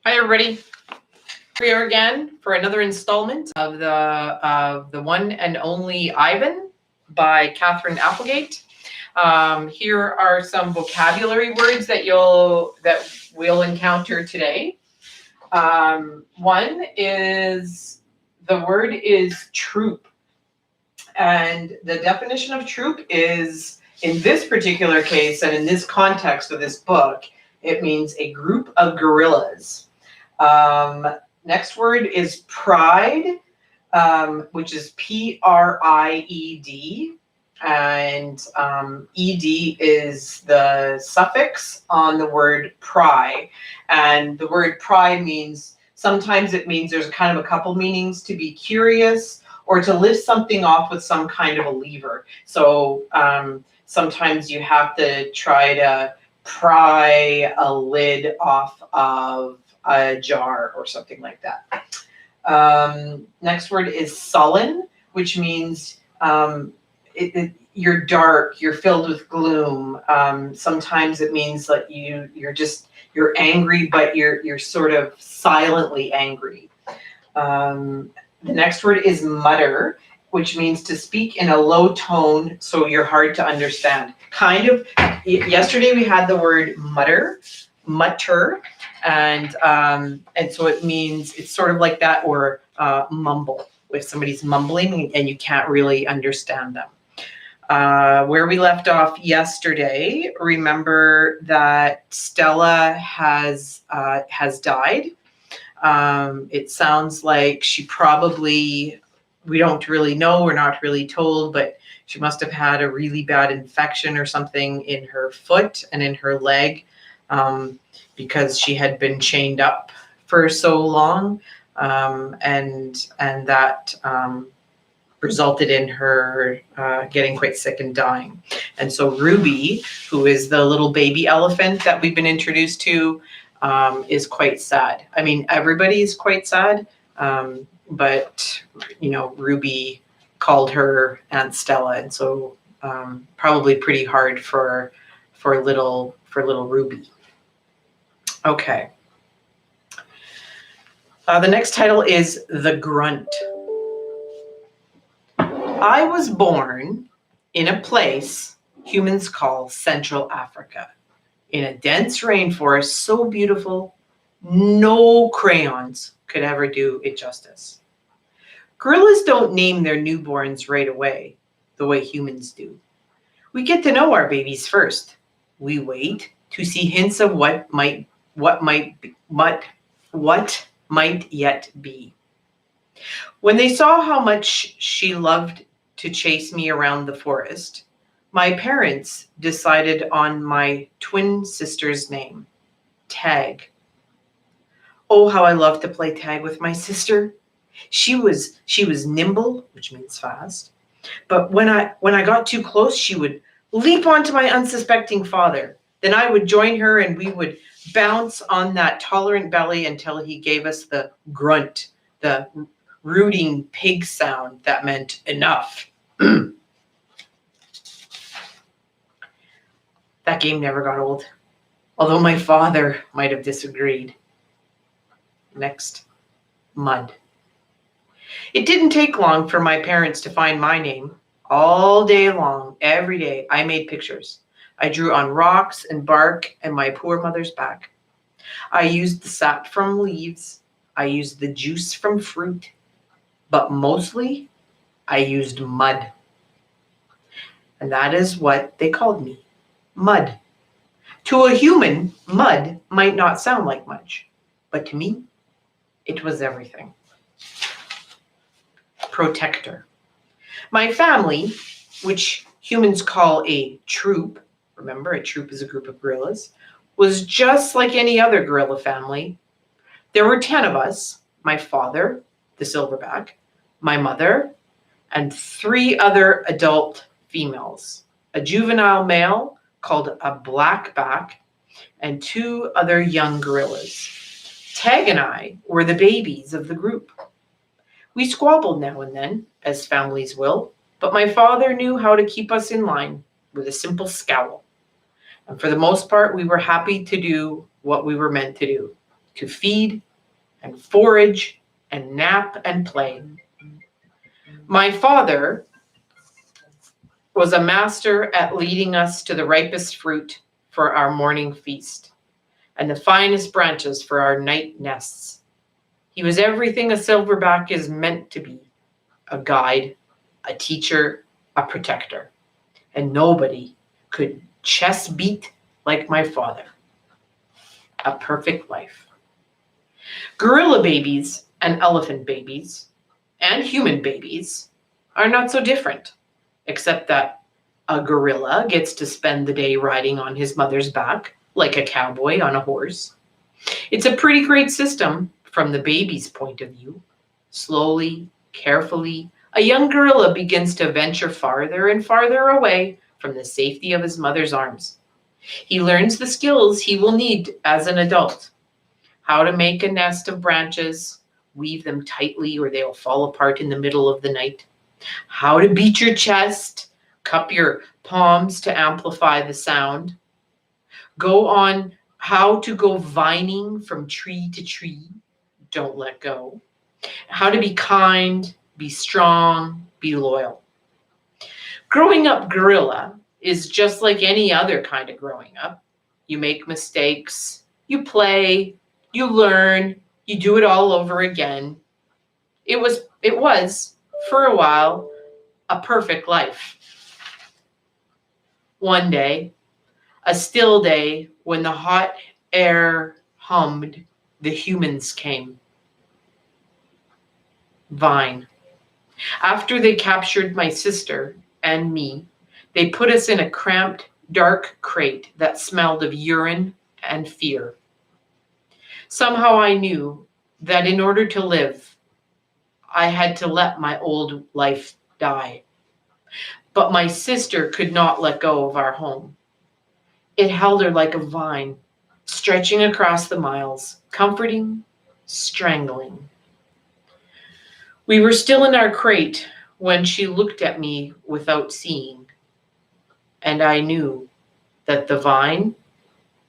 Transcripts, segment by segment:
Hi, everybody. Here we are again for another installment of the one and only Ivan by Catherine Applegate. Here are some vocabulary words that we'll encounter today. One is the word is troop, and the definition of troop is, in this particular case and in this context of this book, it means a group of gorillas. Next word is pride, which is Pried, and ed is the suffix on the word pry. And the word pry means, sometimes it means there's kind of a couple meanings: to be curious or to lift something off with some kind of a lever. So sometimes you have to try to pry a lid off of a jar or something like that. Next word is sullen, which means you're dark, you're filled with gloom. Sometimes it means that you're angry, but you're sort of silently angry. The next word is mutter, which means to speak in a low tone so you're hard to understand. Kind of, yesterday we had the word mutter, and so it means it's sort of like that, or mumble, if somebody's mumbling and you can't really understand them. Where we left off yesterday, remember that Stella has died. It sounds like she probably, we don't really know, we're not really told, but she must have had a really bad infection or something in her foot and in her leg, because she had been chained up for so long, and that resulted in her getting quite sick and dying. And so Ruby, who is the little baby elephant that we've been introduced to, is quite sad. I mean, everybody's quite sad, but Ruby called her Aunt Stella, and so probably pretty hard for little Ruby. Okay. The next title is The Grunt. I was born in a place humans call Central Africa, in a dense rainforest so beautiful, no crayons could ever do it justice. Gorillas don't name their newborns right away, the way humans do. We get to know our babies first. We wait to see hints of what might yet be. When they saw how much she loved to chase me around the forest, my parents decided on my twin sister's name, Tag. Oh, how I loved to play tag with my sister. She was nimble, which means fast, but when I got too close, she would leap onto my unsuspecting father. Then I would join her and we would bounce on that tolerant belly until he gave us the grunt, the rooting pig sound that meant enough. That game never got old, although my father might have disagreed. Next, mud. It didn't take long for my parents to find my name. All day long, every day, I made pictures. I drew on rocks and bark and my poor mother's back. I used the sap from leaves. I used the juice from fruit. But mostly, I used mud. And that is what they called me, mud. To a human, mud might not sound like much, but to me, it was everything. Protector. My family, which humans call a troop, remember a troop is a group of gorillas, was just like any other gorilla family. There were 10 of us: my father, the silverback, my mother, and 3 other adult females, a juvenile male called a blackback, and 2 other young gorillas. Tag and I were the babies of the group. We squabbled now and then, as families will, but my father knew how to keep us in line with a simple scowl. And for the most part, we were happy to do what we were meant to do. to feed and forage and nap and play. My father was a master at leading us to the ripest fruit for our morning feast and the finest branches for our night nests. He was everything a silverback is meant to be: a guide, a teacher, a protector. And nobody could chest beat like my father. A perfect life. Gorilla babies and elephant babies and human babies are not so different, except that a gorilla gets to spend the day riding on his mother's back like a cowboy on a horse. It's a pretty great system from the baby's point of view. Slowly, carefully, a young gorilla begins to venture farther and farther away from the safety of his mother's arms. He learns the skills he will need as an adult: how to make a nest of branches, weave them tightly or they'll fall apart in the middle of the night, how to beat your chest, cup your palms to amplify the sound, go on how to go vining from tree to tree, don't let go, how to be kind, be strong, be loyal. Growing up gorilla is just like any other kind of growing up. You make mistakes, you play, you learn, you do it all over again. It was, for a while, a perfect life. One day, a still day when the hot air hummed, the humans came. Vine. After they captured my sister and me, they put us in a cramped, dark crate that smelled of urine and fear. Somehow I knew that in order to live, I had to let my old life die. But my sister could not let go of our home. It held her like a vine, stretching across the miles, comforting, strangling. We were still in our crate when she looked at me without seeing, and I knew that the vine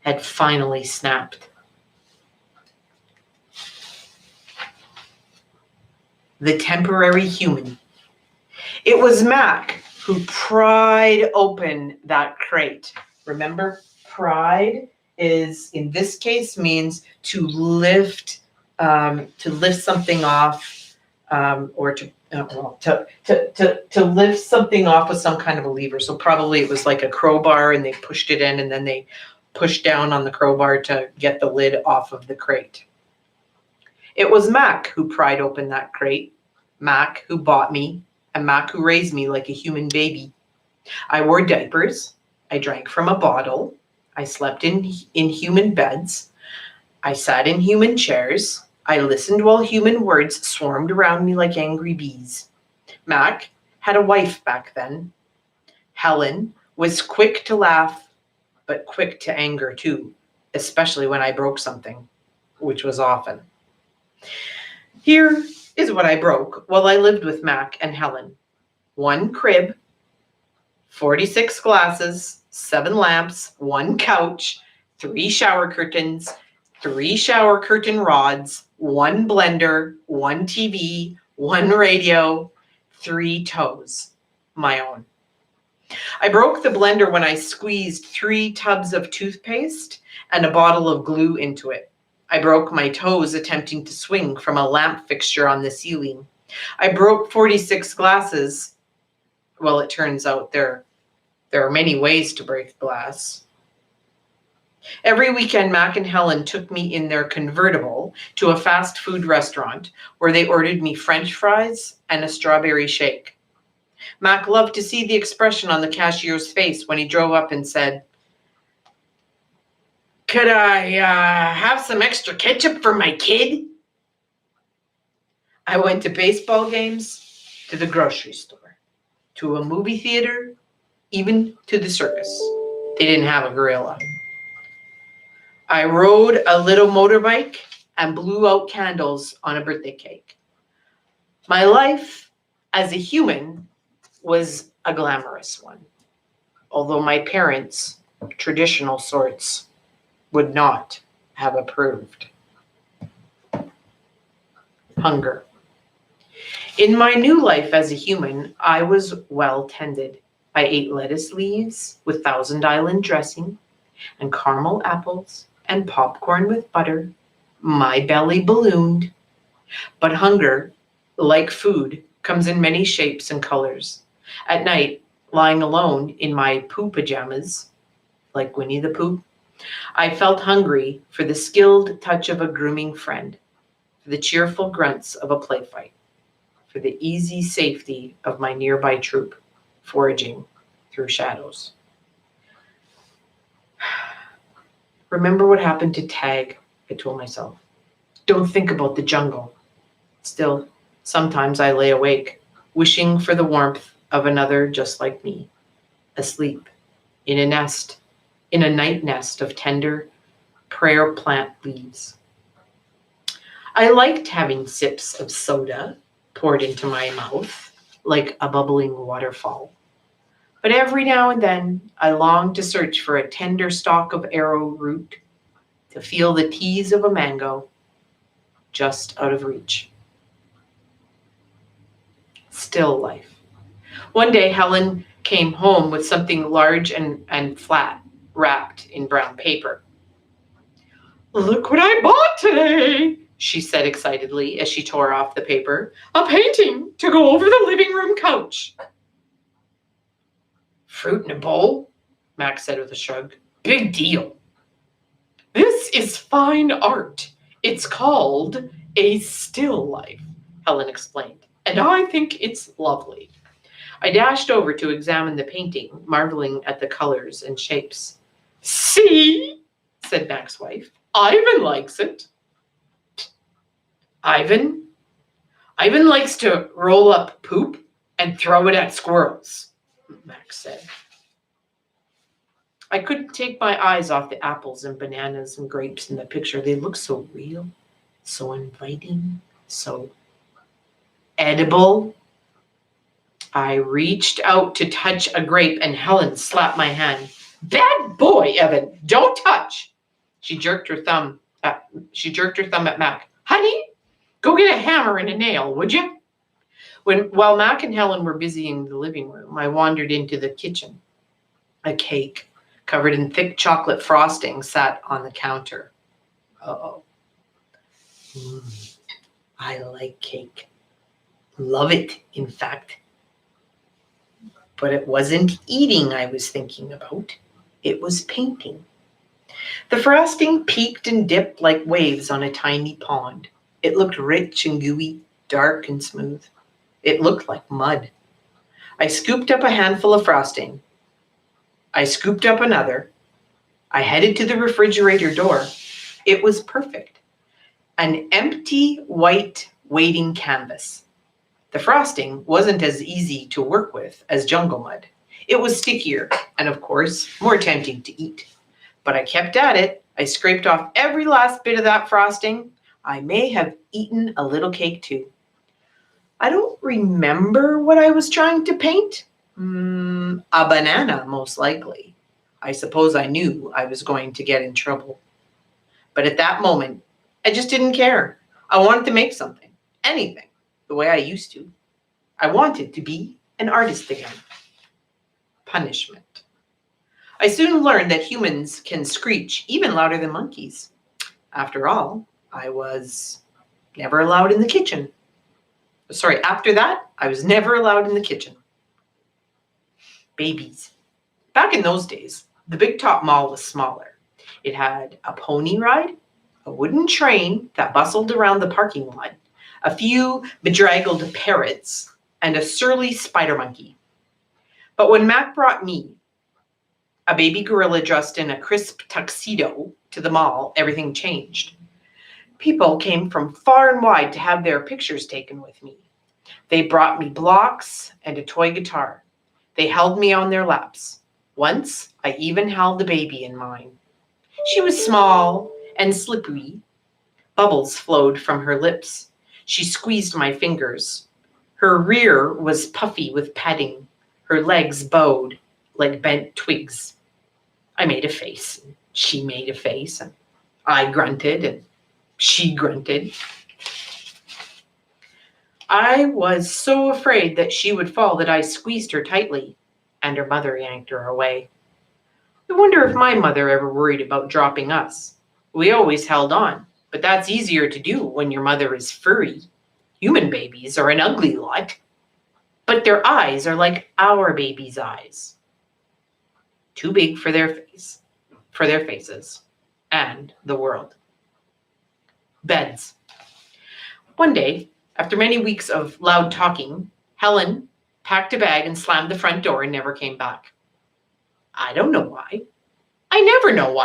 had finally snapped. The temporary human. It was Mac who pried open that crate. Remember, pride is, in this case, means to lift something off, or to lift something off with some kind of a lever. So probably it was like a crowbar, and they pushed it in, and then they pushed down on the crowbar to get the lid off of the crate. It was Mac who pried open that crate. Mac who bought me, and Mac who raised me like a human baby. I wore diapers. I drank from a bottle. I slept in human beds. I sat in human chairs. I listened while human words swarmed around me like angry bees. Mac had a wife back then. Helen was quick to laugh, but quick to anger too, especially when I broke something, which was often. Here is what I broke while I lived with Mac and Helen. 1 crib, 46 glasses, 7 lamps, 1 couch, 3 shower curtains, 3 shower curtain rods, 1 blender, 1 TV, 1 radio, 3 toes, my own. I broke the blender when I squeezed 3 tubs of toothpaste and a bottle of glue into it. I broke my toes attempting to swing from a lamp fixture on the ceiling. I broke 46 glasses. Well, it turns out there are many ways to break glass. Every weekend, Mac and Helen took me in their convertible to a fast food restaurant where they ordered me French fries and a strawberry shake. Mac loved to see the expression on the cashier's face when he drove up and said, "Could I have some extra ketchup for my kid?" I went to baseball games, to the grocery store, to a movie theater, even to the circus. They didn't have a gorilla. I rode a little motorbike and blew out candles on a birthday cake. My life as a human was a glamorous one, although my parents, traditional sorts, would not have approved. hunger. In my new life as a human, I was well tended. I ate lettuce leaves with Thousand Island dressing and caramel apples and popcorn with butter. My belly ballooned. But hunger, like food, comes in many shapes and colors. At night, lying alone in my poo pajamas, like Winnie the Pooh, I felt hungry for the skilled touch of a grooming friend, for the cheerful grunts of a play fight, for the easy safety of my nearby troop, foraging through shadows. Remember what happened to Tag, I told myself. Don't think about the jungle. Still, sometimes I lay awake, wishing for the warmth of another just like me, asleep in a nest, in a night nest of tender prayer plant leaves. I liked having sips of soda poured into my mouth like a bubbling waterfall. But every now and then, I longed to search for a tender stalk of arrowroot, to feel the tease of a mango just out of reach. Still life. One day, Helen came home with something large and flat, wrapped in brown paper. "Look what I bought today," she said excitedly as she tore off the paper. "A painting to go over the living room couch." "Fruit in a bowl?" Max said with a shrug. "Big deal." "This is fine art. It's called a still life," Helen explained, "and I think it's lovely." I dashed over to examine the painting, marveling at the colors and shapes. "See," said Mac's wife, "Ivan likes it." Ivan? Ivan likes to roll up poop and throw it at squirrels, Max said. I couldn't take my eyes off the apples and bananas and grapes in the picture. They looked so real, so inviting, so edible. I reached out to touch a grape and Helen slapped my hand. "Bad boy, Evan, don't touch." She jerked her thumb at Mac. "Honey, go get a hammer and a nail, would you?" While Mac and Helen were busy in the living room, I wandered into the kitchen. A cake covered in thick chocolate frosting sat on the counter. Uh-oh. I like cake. Love it, in fact. But it wasn't eating I was thinking about. It was painting. The frosting peaked and dipped like waves on a tiny pond. It looked rich and gooey, dark and smooth. It looked like mud. I scooped up a handful of frosting. I scooped up another. I headed to the refrigerator door. It was perfect. An empty white waiting canvas. The frosting wasn't as easy to work with as jungle mud. It was stickier and, of course, more tempting to eat. But I kept at it. I scraped off every last bit of that frosting. I may have eaten a little cake too. I don't remember what I was trying to paint. A banana, most likely. I suppose I knew I was going to get in trouble. But at that moment, I just didn't care. I wanted to make something, anything, the way I used to. I wanted to be an artist again. Punishment. I soon learned that humans can screech even louder than monkeys. After all, I was never allowed in the kitchen. After that, I was never allowed in the kitchen. Babies. Back in those days, the Big Top Mall was smaller. It had a pony ride, a wooden train that bustled around the parking lot, a few bedraggled parrots, and a surly spider monkey. But when Mac brought me, a baby gorilla dressed in a crisp tuxedo, to the mall, everything changed. People came from far and wide to have their pictures taken with me. They brought me blocks and a toy guitar. They held me on their laps. Once, I even held the baby in mine. She was small and slippery. Bubbles flowed from her lips. She squeezed my fingers. Her rear was puffy with padding. Her legs bowed like bent twigs. I made a face. She made a face. And I grunted and she grunted. I was so afraid that she would fall that I squeezed her tightly, and her mother yanked her away. I wonder if my mother ever worried about dropping us. We always held on, but that's easier to do when your mother is furry. Human babies are an ugly lot, but their eyes are like our baby's eyes. Too big for their faces, and the world. Beds. One day, after many weeks of loud talking, Helen packed a bag and slammed the front door and never came back. I don't know why. I never know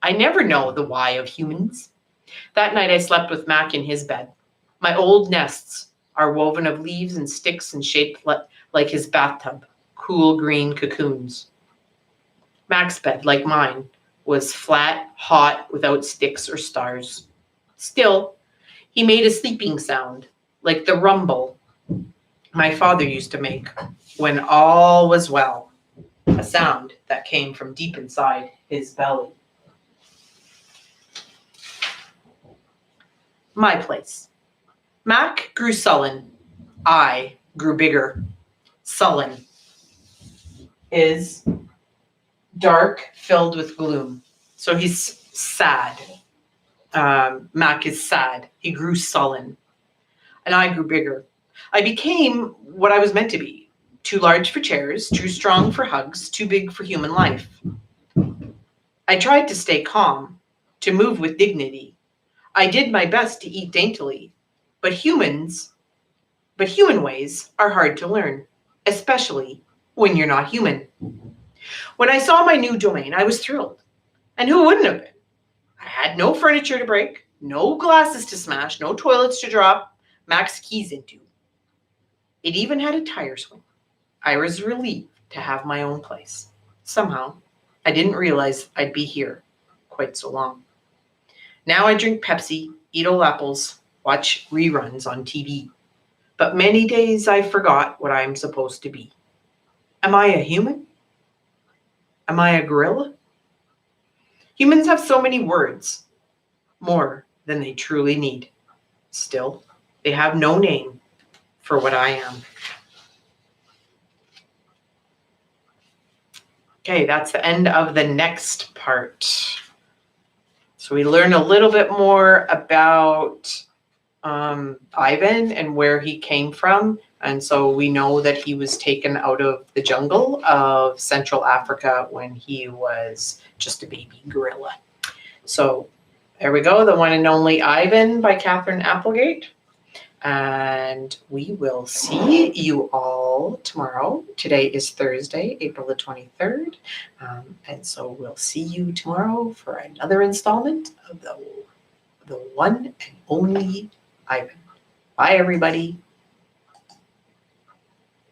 I never know the why of humans. That night I slept with Mac in his bed. My old nests are woven of leaves and sticks and shaped like his bathtub, cool green cocoons. Mac's bed, like mine, was flat, hot, without sticks or stars. Still, he made a sleeping sound, like the rumble my father used to make when all was well, a sound that came from deep inside his belly. My place. Mac grew sullen. I grew bigger. Sullen is dark, filled with gloom. So he's sad. Mac is sad. He grew sullen. And I grew bigger. I became what I was meant to be. Too large for chairs, too strong for hugs, too big for human life. I tried to stay calm, to move with dignity. I did my best to eat daintily. But human ways are hard to learn, especially when you're not human. When I saw my new domain, I was thrilled. And who wouldn't have been? I had no furniture to break, no glasses to smash, no toilets to drop Mac's keys into. It even had a tire swing. I was relieved to have my own place. Somehow, I didn't realize I'd be here quite so long. Now I drink Pepsi, eat old apples, watch reruns on TV. But many days I forgot what I'm supposed to be. Am I a human? Am I a gorilla? Humans have so many words, more than they truly need. Still, they have no name for what I am. Okay, that's the end of the next part. So we learn a little bit more about Ivan and where he came from. And so we know that he was taken out of the jungle of Central Africa when he was just a baby gorilla. So there we go, the one and only Ivan by Katherine Applegate. And we will see you all tomorrow. Today is Thursday, April the 23rd. And so we'll see you tomorrow for another installment of the one and only Ivan. Bye, everybody.